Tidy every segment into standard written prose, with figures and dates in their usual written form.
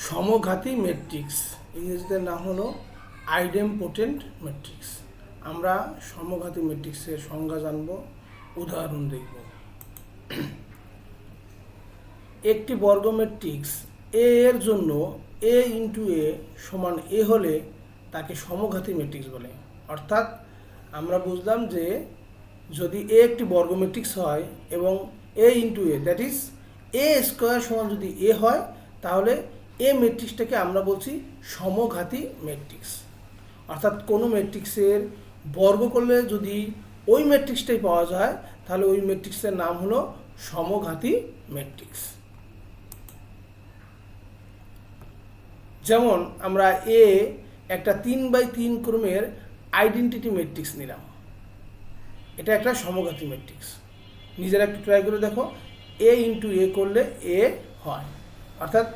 সমঘাতী matrix ইংরেজিতে নাম হলো আইডেমপোটেন্ট ম্যাট্রিক্স। আমরা সমঘাতী ম্যাট্রিক্সের সংজ্ঞা জানব, উদাহরণ দেখব। একটি বর্গ ম্যাট্রিক্স এ এর জন্য এ ইন্টু এ সমান এ হলে তাকে সমঘাতী ম্যাট্রিক্স বলে। অর্থাৎ আমরা বুঝলাম যে যদি এ একটি বর্গ ম্যাট্রিক্স হয় এবং A into A that is A square সমান যদি এ হয়, তাহলে এ ম্যাট্রিক্সটাকে আমরা বলছি সমঘাতী ম্যাট্রিক্স। অর্থাৎ কোনো ম্যাট্রিক্সের বর্গ করলে যদি ওই ম্যাট্রিক্সটাই পাওয়া যায়, তাহলে ওই ম্যাট্রিক্সের নাম হলো সমঘাতী ম্যাট্রিক্স। যেমন আমরা এ একটা 3x3 ক্রমের আইডেন্টিটি ম্যাট্রিক্স নিলাম, এটা একটা সমঘাতী ম্যাট্রিক্স। নিজেরা একটু ট্রাই করে দেখো, এ ইন্টু এ করলে এ হয়। অর্থাৎ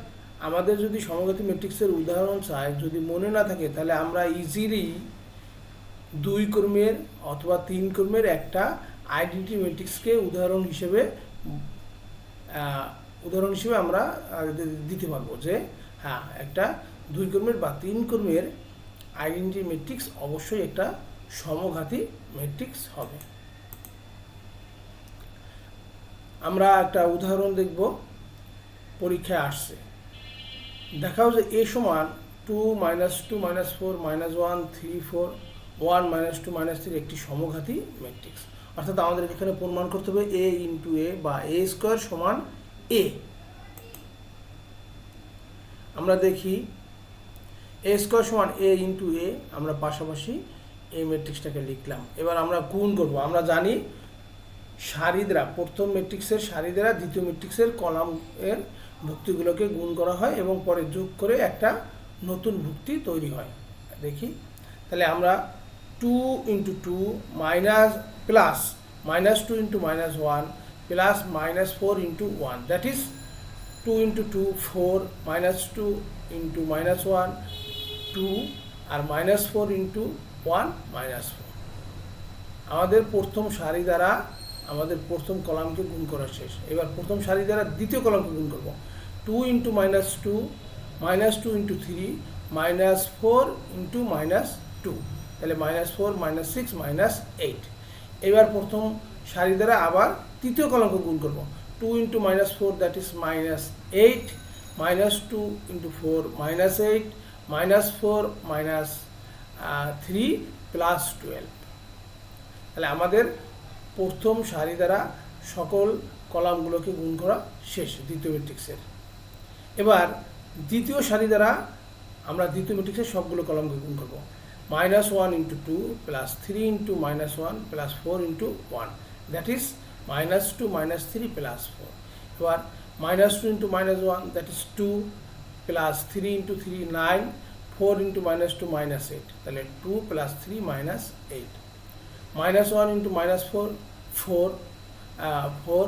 আমাদের যদি সমঘাতী ম্যাট্রিক্সের উদাহরণ চাই, যদি মনে না থাকে, তাহলে আমরা ইজিলি 2 ক্রমের অথবা 3 ক্রমের একটা আইডেন্টিটি ম্যাট্রিক্সকে উদাহরণ হিসেবে আমরা দিতে পারবো যে হ্যাঁ, একটা 2 ক্রমের বা 3 ক্রমের আইডেন্টিটি ম্যাট্রিক্স অবশ্যই একটা সমঘাতী ম্যাট্রিক্স হবে। আমরা একটা উদাহরণ দেখব, পরীক্ষায় আসছে। দেখাও যে এ সমান 2 - 2 - 4 - 1 3 4 1 - 2 - 3 একটি সমঘাতী ম্যাট্রিক্স। অর্থাৎ আমাদের এখানে প্রমাণ করতে হবে এ ইন্টু এ বা এ স্কোয়ার সমান এ। আমরা দেখি এ স্কোয়ার সমান এ ইন্টু এ, আমরা পাশাপাশি এই ম্যাট্রিক্সটাকে লিখলাম। এবার আমরা গুণ করব। আমরা জানি সারি দ্বারা, প্রথম ম্যাট্রিক্সের সারি দ্বারা দ্বিতীয় ম্যাট্রিক্সের কলাম এর ভুক্তিগুলোকে গুণ করা হয় এবং পরে যোগ করে একটা নতুন ভুক্তি তৈরি হয়। দেখি, তাহলে আমরা 2 × 2 minus plus -2 × -1 plus -4 × 1 that is 2 × 2 4 -2 × -1 2 আর -4 × 1 -4। আমাদের প্রথম সারি দ্বারা আমাদের প্রথম কলামকে গুণ করা শেষ। এবার প্রথম সারি দ্বারা দ্বিতীয় কলামকে গুণ করব। 2 × -2 -2 × 3 -4 × -2, তাহলে -4 -6 -8। এবার প্রথম সারি দ্বারা আবার তৃতীয় কলামকে গুণ করব। 2 × -4 দ্যাট ইজ -8 -2 × 4 -8 -4 -3 +12। তাহলে আমাদের প্রথম সারি দ্বারা সকল কলামগুলোকে গুণ করা শেষ দ্বিতীয় ম্যাট্রিক্সের। এবার দ্বিতীয় সারি দ্বারা আমরা দ্বিতীয় ম্যাট্রিক্সের সবগুলো কলামকে গুণ করব। -1 × 2 +3 × -1 +4 × 1 দ্যাট ইজ -2 -3 +4। এবার -2 × -1 দ্যাট ইজ 2 +3 × 3 9 4 × -2 -8, তাহলে 2 +3 -8। -1 × -4 4 4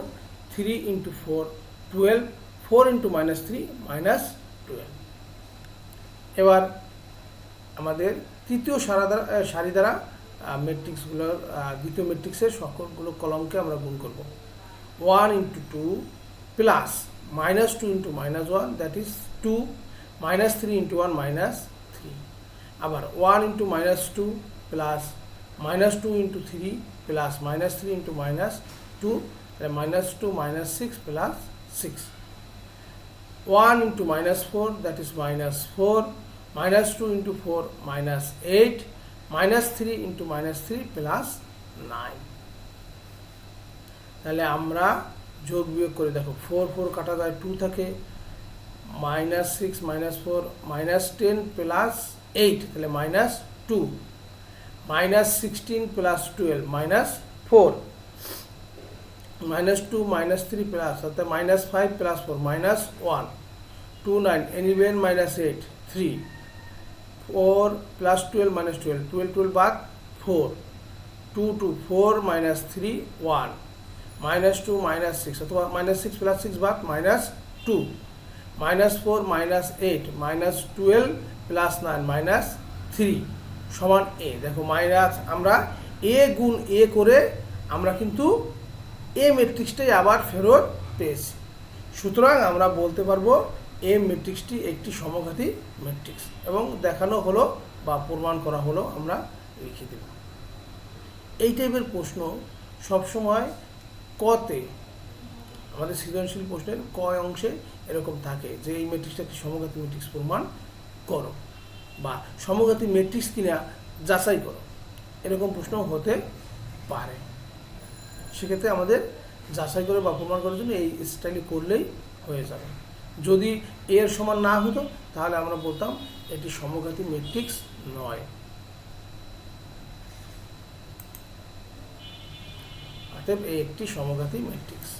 3 × 4 12 4 × -3 -12। এবার আমাদের তৃতীয় সারি দ্বারা ম্যাট্রিক্সগুলোর দ্বিতীয় ম্যাট্রিক্সের সকলগুলো কলমকে আমরা গুণ করব। 1 × 2 প্লাস -2 × -1 দ্যাট ইজ 2 -3 × 1 -3। আবার 1 × -2 প্লাস -2 × 3 প্লাস -3 × -2, -2 -6 +6। 1 × -4 that is -4 -2 × 4 -8 -3 × -3 +9। তাহলে আমরা যোগ বিয়োগ করে দেখো, 4 4 কাটা যায়, 2 থাকে, -6 -4 -10 +8, তাহলে -2 -16 +12 -4 -2 -3 প্লাস, অর্থাৎ -5 +4 -1 2 9 11 -8 3 4 +12 -12 12 12 বাদ 4 2 2 4 -3 1 -2 -6, অথবা -6 +6 বাদ -2 -4 -8 -12 +9 -3 সমান এ। দেখো মাইনাস, আমরা এ গুণ এ করে আমরা কিন্তু এ ম্যাট্রিক্সটাই আবার ফেরত পেয়েছি। সুতরাং আমরা বলতে পারবো এ ম্যাট্রিক্সটি একটি সমঘাতী ম্যাট্রিক্স, এবং দেখানো হলো বা প্রমাণ করা হলো, আমরা লিখে দেব। এই টাইপের প্রশ্ন সবসময় কতে, আমাদের সৃজনশীল প্রশ্নের ক অংশে এরকম থাকে যে এই ম্যাট্রিক্সটা একটি সমঘাতী ম্যাট্রিক্স প্রমাণ করো, বা সমঘাতী ম্যাট্রিক্স কিনা যাচাই করো, এরকম প্রশ্ন হতে পারে। সেক্ষেত্রে আমাদের যাচাই করে বা প্রমাণ করার জন্য এই স্টাইলে করলেই হয়ে যাবে। যদি এর সমান না হতো তাহলে আমরা বলতাম এটি সমঘাতী ম্যাট্রিক্স নয়। অতএব একটি সমঘাতী ম্যাট্রিক্স।